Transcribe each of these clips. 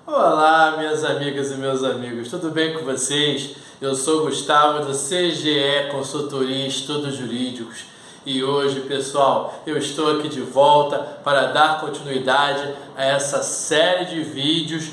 Olá, minhas amigas e meus amigos, tudo bem com vocês? Eu sou Gustavo do CGE Consultoria e Estudos Jurídicos e hoje, pessoal, eu estou aqui de volta para dar continuidade a essa série de vídeos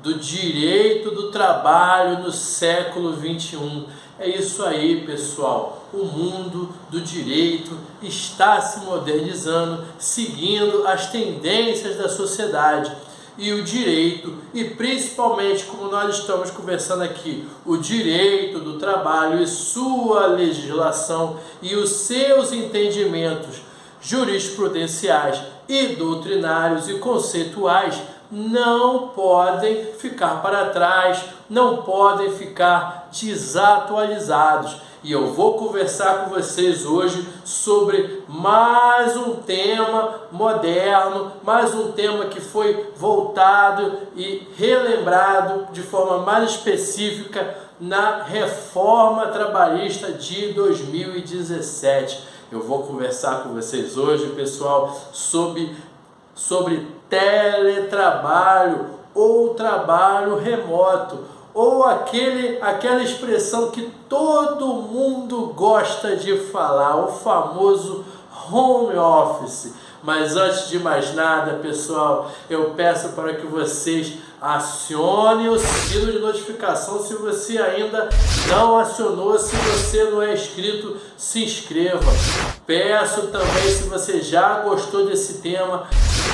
do direito do trabalho no século XXI. É isso aí, pessoal, o mundo do direito está se modernizando, seguindo as tendências da sociedade. E o direito, e principalmente como nós estamos conversando aqui, o direito do trabalho e sua legislação e os seus entendimentos jurisprudenciais e doutrinários e conceituais não podem ficar para trás, não podem ficar desatualizados. E eu vou conversar com vocês hoje sobre mais um tema moderno, mais um tema que foi voltado e relembrado de forma mais específica na reforma trabalhista de 2017. Eu vou conversar com vocês hoje, pessoal, sobre teletrabalho ou trabalho remoto, ou aquela expressão que todo mundo gosta de falar, o famoso home office. Mas antes de mais nada, pessoal, eu peço para que vocês acionem o sino de notificação se você ainda não acionou, se você não é inscrito, se inscreva. Peço também, se você já gostou desse tema,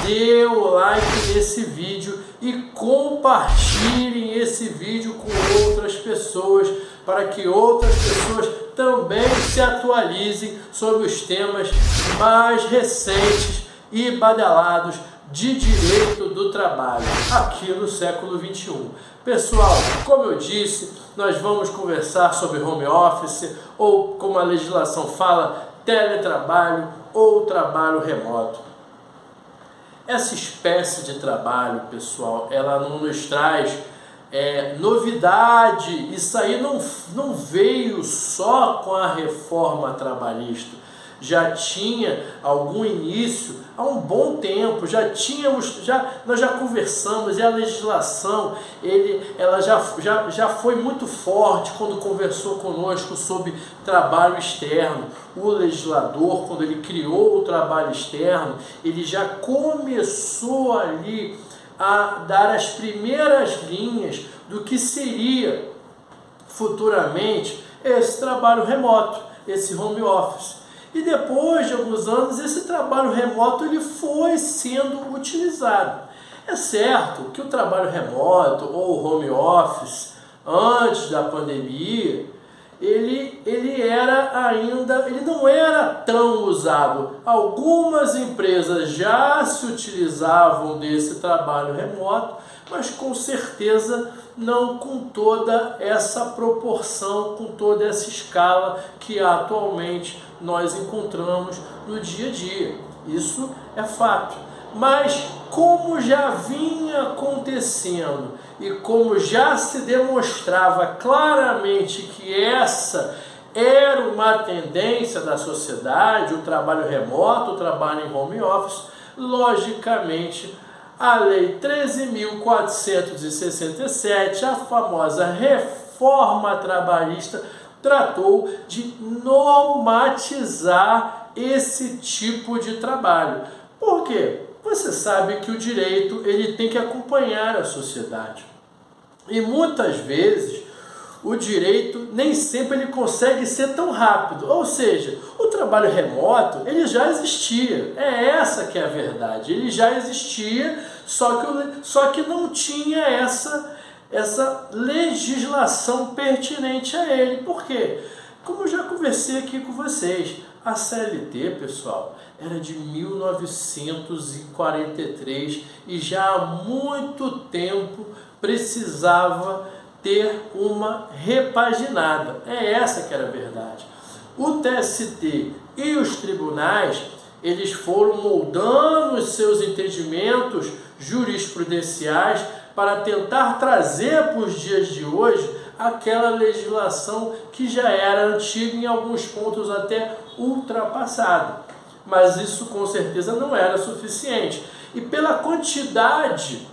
dê o like nesse vídeo e compartilhem esse vídeo com outras pessoas, para que outras pessoas também se atualizem sobre os temas mais recentes e badalados de direito do trabalho aqui no século XXI. Pessoal, como eu disse, nós vamos conversar sobre home office, ou como a legislação fala, teletrabalho ou trabalho remoto. Essa espécie de trabalho, pessoal, ela não nos traz novidade. Isso aí não veio só com a reforma trabalhista. Já tinha algum início há um bom tempo, nós já conversamos, e a legislação ela já foi muito forte quando conversou conosco sobre trabalho externo. O legislador, quando ele criou o trabalho externo, ele já começou ali a dar as primeiras linhas do que seria futuramente esse trabalho remoto, esse home office. E depois de alguns anos, esse trabalho remoto ele foi sendo utilizado. É certo que o trabalho remoto ou home office, antes da pandemia, ele não era tão usado. Algumas empresas já se utilizavam desse trabalho remoto, mas com certeza não com toda essa proporção, com toda essa escala que atualmente nós encontramos no dia a dia. Isso é fato. Mas como já vinha acontecendo e como já se demonstrava claramente que essa era uma tendência da sociedade, o trabalho remoto, o trabalho em home office, logicamente a Lei 13.467, a famosa reforma trabalhista, tratou de normatizar esse tipo de trabalho. Por quê? Você sabe que o direito ele tem que acompanhar a sociedade. E muitas vezes o direito nem sempre ele consegue ser tão rápido. Ou seja, o trabalho remoto ele já existia. É essa que é a verdade. Ele já existia, só que não tinha essa legislação pertinente a ele. Por quê? Como eu já conversei aqui com vocês, a CLT, pessoal, era de 1943 e já há muito tempo precisava ter uma repaginada. É essa que era a verdade. O TST e os tribunais, eles foram moldando os seus entendimentos jurisprudenciais para tentar trazer para os dias de hoje aquela legislação que já era antiga, em alguns pontos até ultrapassada. Mas isso com certeza não era suficiente. E pela quantidade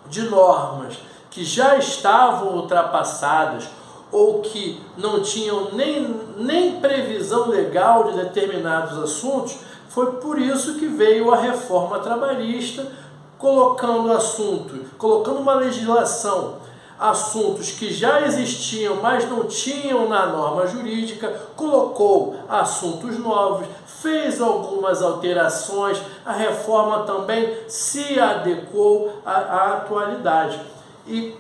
de normas que já estavam ultrapassadas ou que não tinham nem previsão legal de determinados assuntos, foi por isso que veio a reforma trabalhista, colocando uma legislação, assuntos que já existiam, mas não tinham na norma jurídica, colocou assuntos novos, fez algumas alterações, a reforma também se adequou à atualidade. E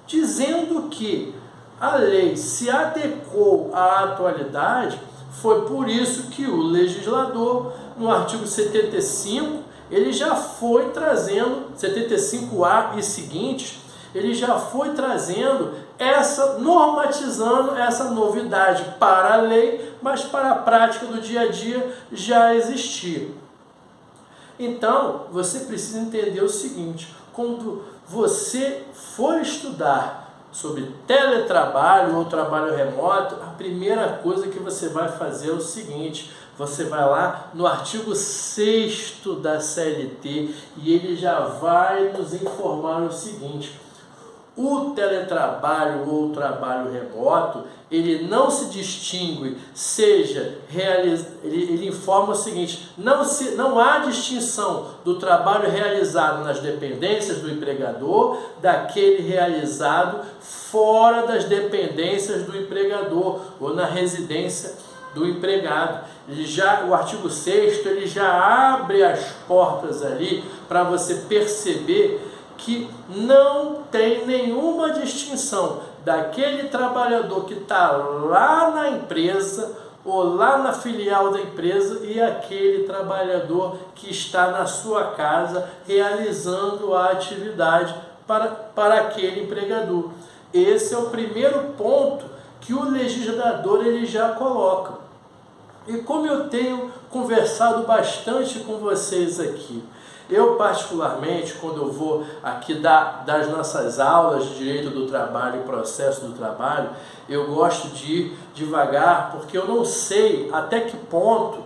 dizendo que a lei se adequou à atualidade, foi por isso que o legislador, no artigo 75, ele já foi trazendo, 75A e seguintes, ele já foi trazendo normatizando essa novidade para a lei, mas para a prática do dia a dia já existia. Então, você precisa entender o seguinte: quando você for estudar sobre teletrabalho ou trabalho remoto, a primeira coisa que você vai fazer é o seguinte: você vai lá no artigo 6º da CLT e ele já vai nos informar o seguinte: o teletrabalho ou trabalho remoto, ele não se distingue, ele informa o seguinte: não há distinção do trabalho realizado nas dependências do empregador daquele realizado fora das dependências do empregador ou na residência do empregado. O artigo 6º ele já abre as portas ali para você perceber que não tem nenhuma distinção daquele trabalhador que está lá na empresa ou lá na filial da empresa e aquele trabalhador que está na sua casa realizando a atividade para aquele empregador. Esse é o primeiro ponto que o legislador ele já coloca. E como eu tenho conversado bastante com vocês aqui, eu particularmente, quando eu vou aqui das nossas aulas de Direito do Trabalho e Processo do Trabalho, eu gosto de ir devagar, porque eu não sei até que ponto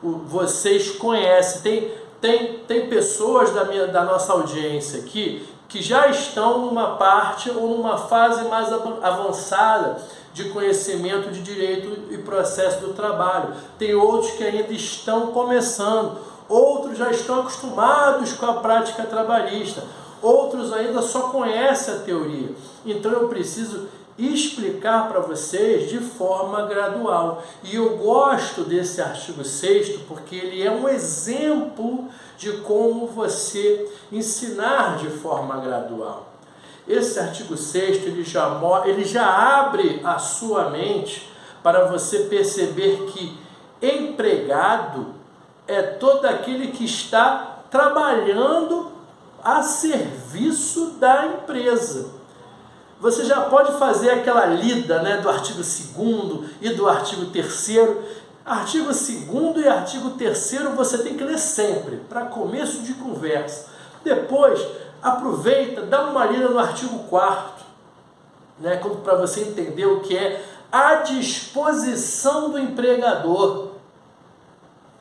vocês conhecem. Tem pessoas da nossa audiência aqui que já estão numa parte ou numa fase mais avançada de conhecimento de Direito e Processo do Trabalho. Tem outros que ainda estão começando. Outros já estão acostumados com a prática trabalhista, outros ainda só conhecem a teoria. Então eu preciso explicar para vocês de forma gradual. E eu gosto desse artigo 6º porque ele é um exemplo de como você ensinar de forma gradual. Esse artigo 6º ele já abre a sua mente para você perceber que empregado é todo aquele que está trabalhando a serviço da empresa. Você já pode fazer aquela lida, né, do artigo 2º e do artigo 3º. Artigo 2º e artigo 3º você tem que ler sempre, para começo de conversa. Depois, aproveita, dá uma lida no artigo 4º, né, para você entender o que é a disposição do empregador.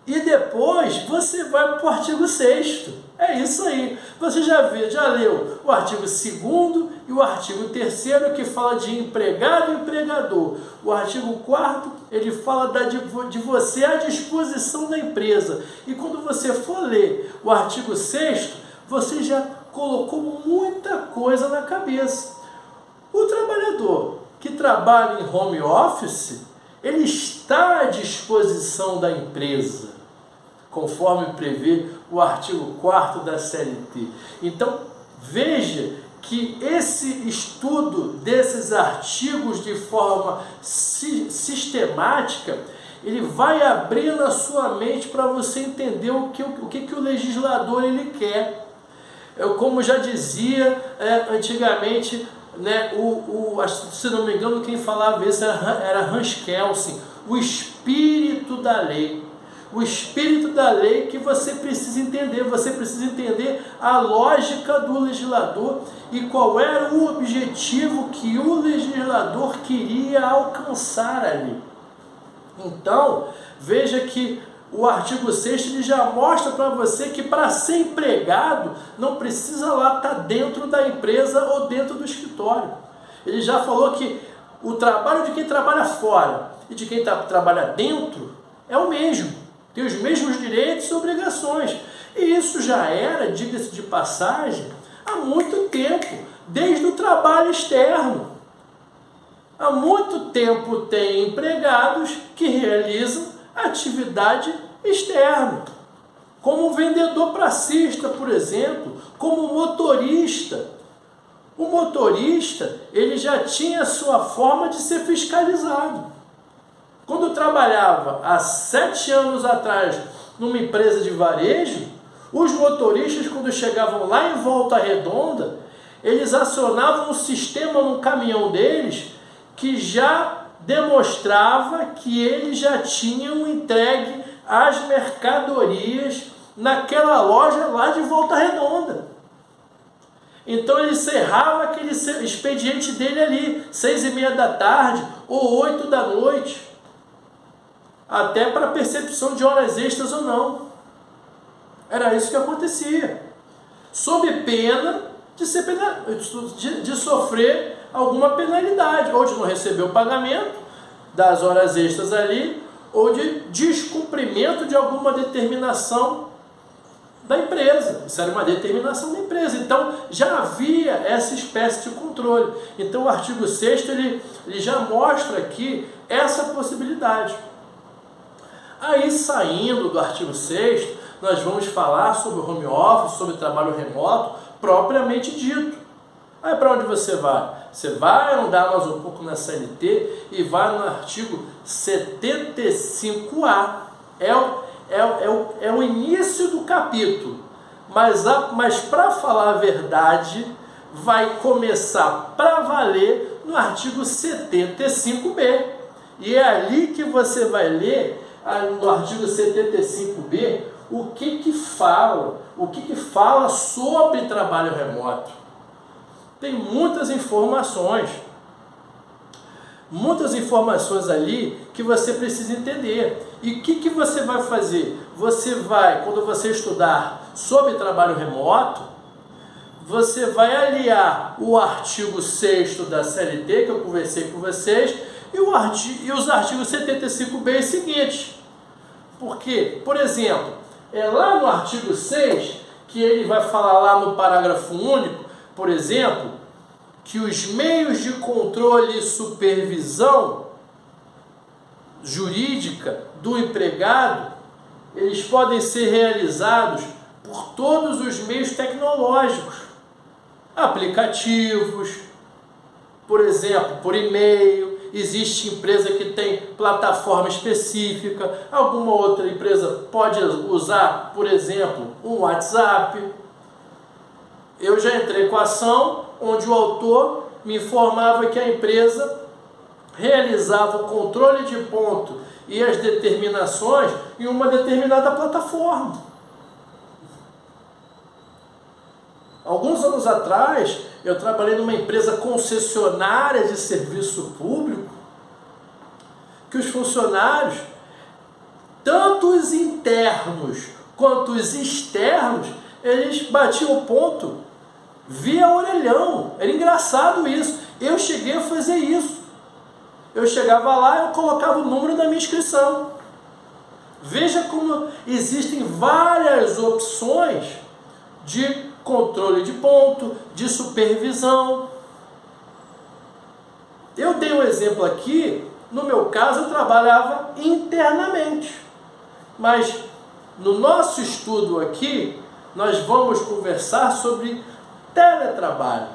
E depois você vai para o artigo 6º. É isso aí. Você já leu o artigo 2º e o artigo 3º, que fala de empregado e empregador. O artigo 4º, ele fala de você à disposição da empresa. E quando você for ler o artigo 6º, você já colocou muita coisa na cabeça. O trabalhador que trabalha em home office, ele está à disposição da empresa, conforme prevê o artigo 4º da CLT. Então, veja que esse estudo desses artigos de forma sistemática, ele vai abrindo a sua mente para você entender o que o legislador ele quer. Eu, como já dizia antigamente, né, se não me engano, quem falava isso era Hans Kelsen, o espírito da lei. O espírito da lei que você precisa entender a lógica do legislador e qual era o objetivo que o legislador queria alcançar ali. Então, veja que o artigo 6º ele já mostra para você que para ser empregado não precisa lá estar dentro da empresa ou dentro do escritório. Ele já falou que o trabalho de quem trabalha fora e de quem trabalha dentro é o mesmo, tem os mesmos direitos e obrigações. E isso já era, diga-se de passagem, há muito tempo, desde o trabalho externo. Há muito tempo tem empregados que realizam atividade externa, como vendedor pracista, por exemplo, como motorista. O motorista, ele já tinha a sua forma de ser fiscalizado. Quando eu trabalhava há 7 anos atrás numa empresa de varejo, os motoristas, quando chegavam lá em Volta Redonda, eles acionavam um sistema no caminhão deles que já demonstrava que eles já tinham entregue as mercadorias naquela loja lá de Volta Redonda. Então ele encerrava aquele expediente dele ali, 6h30 da tarde ou 8 da noite, até para percepção de horas extras ou não. Era isso que acontecia, sob pena de sofrer alguma penalidade, ou de não receber o pagamento das horas extras ali, ou de descumprimento de alguma determinação da empresa. Isso era uma determinação da empresa. Então já havia essa espécie de controle. Então o artigo 6º ele já mostra aqui essa possibilidade. Aí, saindo do artigo 6º, nós vamos falar sobre o home office, sobre o trabalho remoto propriamente dito. Aí para onde você vai? Você vai andar mais um pouco na CLT e vai no artigo 75A. É o início do capítulo, mas para falar a verdade, vai começar para valer no artigo 75B. E é ali que você vai ler, no artigo 75B, o que fala sobre trabalho remoto. Tem muitas informações ali que você precisa entender. E o que você vai fazer? Você vai, quando você estudar sobre trabalho remoto, você vai aliar o artigo 6º da CLT, que eu conversei com vocês, e os artigos 75B seguintes. Porque, por exemplo, é lá no artigo 6 que ele vai falar lá no parágrafo único, por exemplo, que os meios de controle e supervisão jurídica do empregado, eles podem ser realizados por todos os meios tecnológicos, aplicativos, por exemplo, por e-mail. Existe empresa que tem plataforma específica, alguma outra empresa pode usar, por exemplo, um WhatsApp. Eu já entrei com a ação onde o autor me informava que a empresa realizava o controle de ponto e as determinações em uma determinada plataforma. Alguns anos atrás, eu trabalhei numa empresa concessionária de serviço público, que os funcionários, tanto os internos quanto os externos, eles batiam o ponto via orelhão. Era engraçado isso. Eu cheguei a fazer isso. Eu chegava lá e eu colocava o número da minha inscrição. Veja como existem várias opções de controle de ponto, de supervisão. Eu dei um exemplo aqui, no meu caso eu trabalhava internamente, mas no nosso estudo aqui, nós vamos conversar sobre teletrabalho.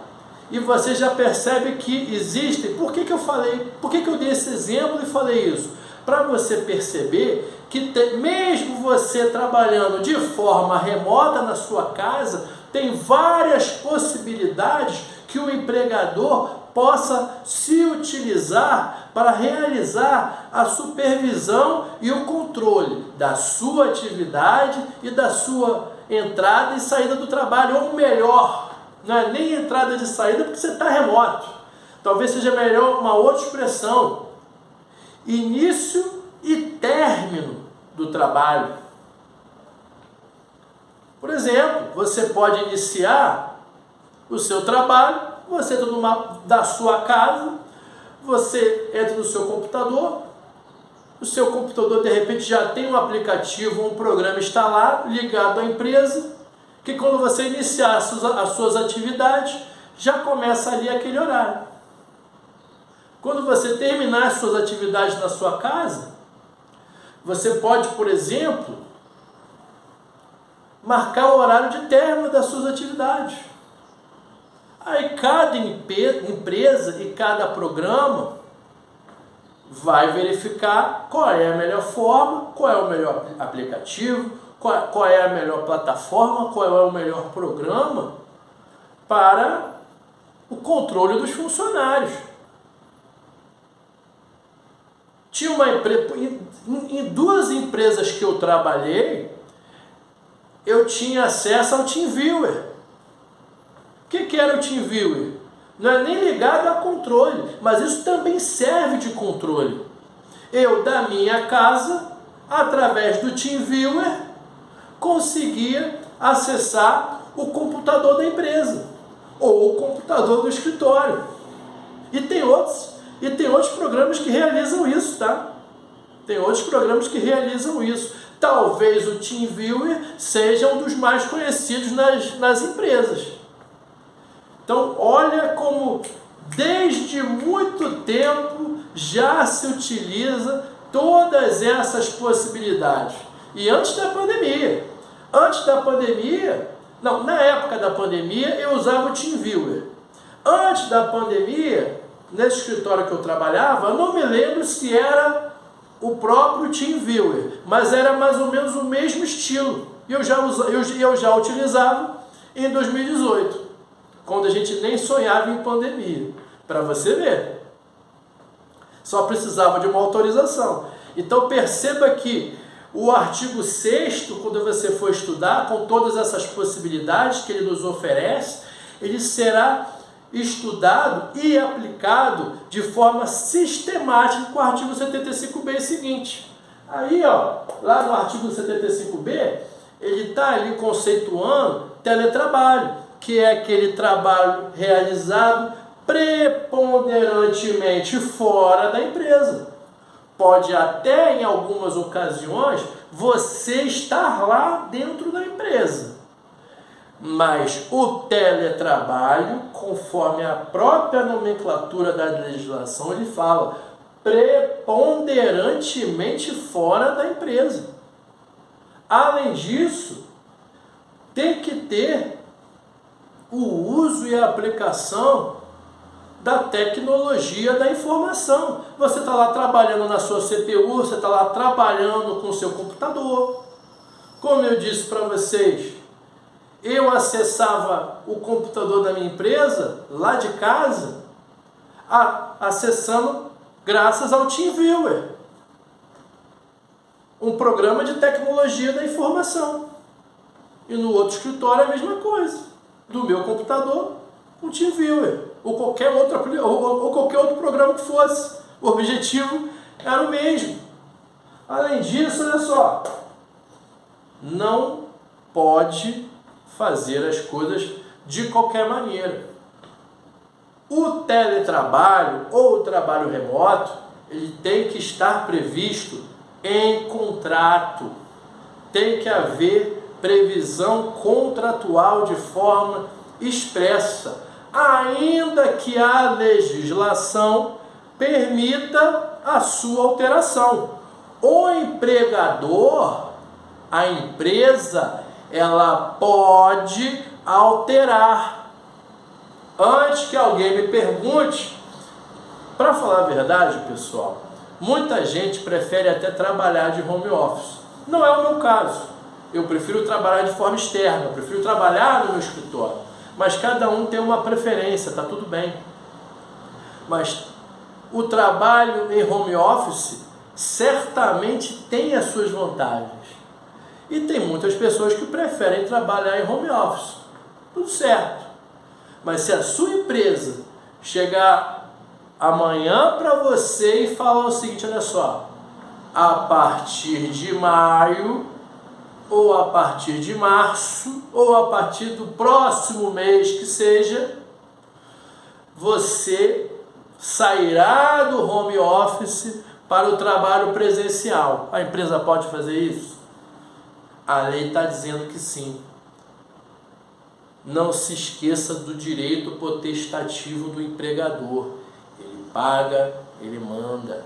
E você já percebe que existem, por que eu dei esse exemplo e falei isso? Para você perceber que mesmo você trabalhando de forma remota na sua casa, tem várias possibilidades que o empregador possa se utilizar para realizar a supervisão e o controle da sua atividade e da sua entrada e saída do trabalho. Ou melhor, não é nem entrada e saída porque você está remoto. Talvez seja melhor uma outra expressão. Início e término do trabalho. Por exemplo, você pode iniciar o seu trabalho, você entra da sua casa, você entra no seu computador, o seu computador de repente já tem um aplicativo, um programa instalado, ligado à empresa, que quando você iniciar as suas atividades, já começa ali aquele horário. Quando você terminar as suas atividades na sua casa, você pode, por exemplo, marcar o horário de término das suas atividades. Aí cada empresa e cada programa vai verificar qual é a melhor forma, qual é o melhor aplicativo, qual é a melhor plataforma, qual é o melhor programa para o controle dos funcionários. Tinha uma empresa, em duas empresas que eu trabalhei, eu tinha acesso ao TeamViewer. O que era o TeamViewer? Não é nem ligado a controle, mas isso também serve de controle. Eu, da minha casa, através do TeamViewer, conseguia acessar o computador da empresa ou o computador do escritório. E tem outros programas que realizam isso, tá? Tem outros programas que realizam isso. Talvez o TeamViewer seja um dos mais conhecidos nas empresas. Então, olha como desde muito tempo já se utiliza todas essas possibilidades. E antes da pandemia. Na época da pandemia eu usava o TeamViewer. Antes da pandemia, nesse escritório que eu trabalhava, eu não me lembro se era o próprio TeamViewer, mas era mais ou menos o mesmo estilo. E eu já utilizava em 2018, quando a gente nem sonhava em pandemia. Para você ver. Só precisava de uma autorização. Então perceba que o artigo 6º, quando você for estudar, com todas essas possibilidades que ele nos oferece, ele será estudado e aplicado de forma sistemática com o artigo 75b seguinte. Aí, lá no artigo 75b, ele está ali conceituando teletrabalho, que é aquele trabalho realizado preponderantemente fora da empresa. Pode até, em algumas ocasiões, você estar lá dentro da empresa. Mas o teletrabalho, conforme a própria nomenclatura da legislação, ele fala preponderantemente fora da empresa. Além disso, tem que ter o uso e a aplicação da tecnologia da informação. Você está lá trabalhando na sua CPU, você está lá trabalhando com o seu computador. Como eu disse para vocês, eu acessava o computador da minha empresa, lá de casa, acessando graças ao TeamViewer, um programa de tecnologia da informação. E no outro escritório é a mesma coisa, do meu computador, o TeamViewer, ou qualquer outro programa que fosse. O objetivo era o mesmo. Além disso, olha só, não pode fazer as coisas de qualquer maneira. O teletrabalho ou o trabalho remoto, ele tem que estar previsto em contrato. Tem que haver previsão contratual de forma expressa, ainda que a legislação permita a sua alteração. O empregador, a empresa, ela pode alterar. Antes que alguém me pergunte, para falar a verdade, pessoal, muita gente prefere até trabalhar de home office. Não é o meu caso. Eu prefiro trabalhar de forma externa, eu prefiro trabalhar no meu escritório. Mas cada um tem uma preferência, está tudo bem. Mas o trabalho em home office certamente tem as suas vantagens. E tem muitas pessoas que preferem trabalhar em home office. Tudo certo. Mas se a sua empresa chegar amanhã para você e falar o seguinte, olha só, a partir de maio, ou a partir de março, ou a partir do próximo mês que seja, você sairá do home office para o trabalho presencial. A empresa pode fazer isso? A lei está dizendo que sim. Não se esqueça do direito potestativo do empregador. Ele paga, ele manda.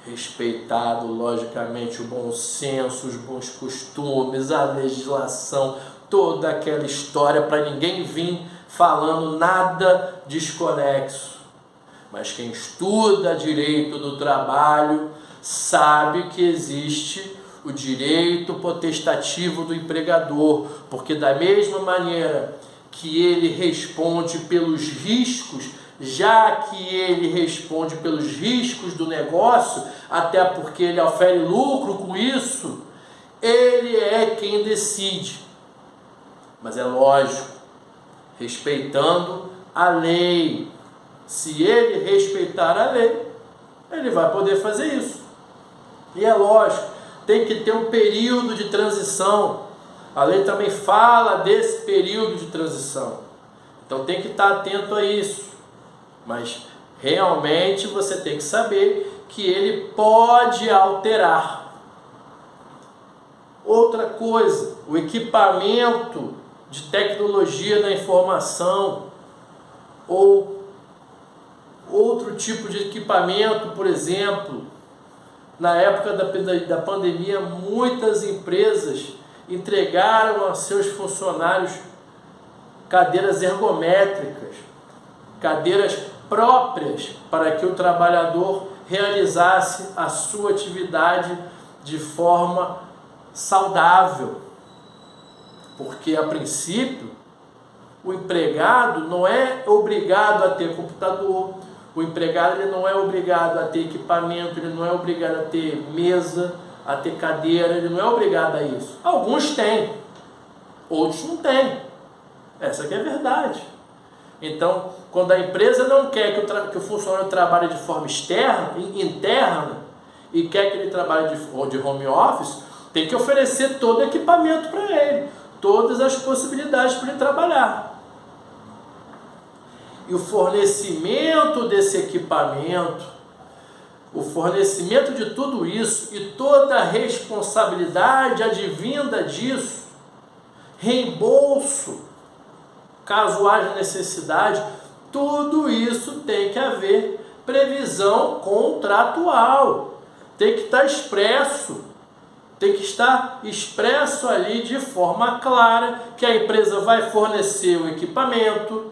Respeitado, logicamente, o bom senso, os bons costumes, a legislação, toda aquela história para ninguém vir falando nada desconexo. Mas quem estuda direito do trabalho sabe que existe o direito potestativo do empregador, porque da mesma maneira que ele responde pelos riscos, já que ele responde pelos riscos do negócio, até porque ele ofere lucro com isso, ele é quem decide. Mas é lógico, respeitando a lei. Se ele respeitar a lei, ele vai poder fazer isso. E é lógico, tem que ter um período de transição. A lei também fala desse período de transição. Então tem que estar atento a isso. Mas realmente você tem que saber que ele pode alterar. Outra coisa, o equipamento de tecnologia da informação ou outro tipo de equipamento, por exemplo, na época da pandemia, muitas empresas entregaram a seus funcionários cadeiras ergométricas, cadeiras próprias para que o trabalhador realizasse a sua atividade de forma saudável. Porque, a princípio, o empregado não é obrigado a ter computador, o empregado ele não é obrigado a ter equipamento, ele não é obrigado a ter mesa, a ter cadeira, ele não é obrigado a isso. Alguns têm, outros não têm. Essa que é a verdade. Então, quando a empresa não quer que o funcionário trabalhe de forma interna, e quer que ele trabalhe de home office, tem que oferecer todo o equipamento para ele, todas as possibilidades para ele trabalhar. E o fornecimento desse equipamento, o fornecimento de tudo isso e toda a responsabilidade advinda disso, reembolso, caso haja necessidade, tudo isso tem que haver previsão contratual, tem que estar expresso. Tem que estar expresso ali de forma clara que a empresa vai fornecer o equipamento,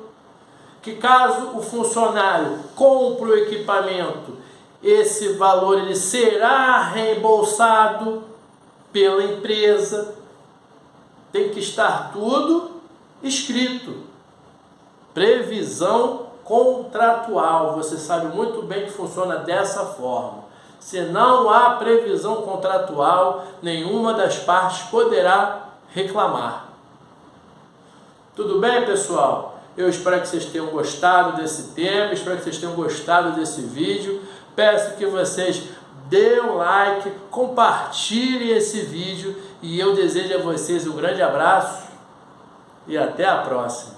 que caso o funcionário compre o equipamento, esse valor ele será reembolsado pela empresa. Tem que estar tudo escrito. Previsão contratual. Você sabe muito bem que funciona dessa forma. Se não há previsão contratual, nenhuma das partes poderá reclamar. Tudo bem, pessoal? Eu espero que vocês tenham gostado desse tema, espero que vocês tenham gostado desse vídeo. Peço que vocês dêem um like, compartilhem esse vídeo e eu desejo a vocês um grande abraço e até a próxima.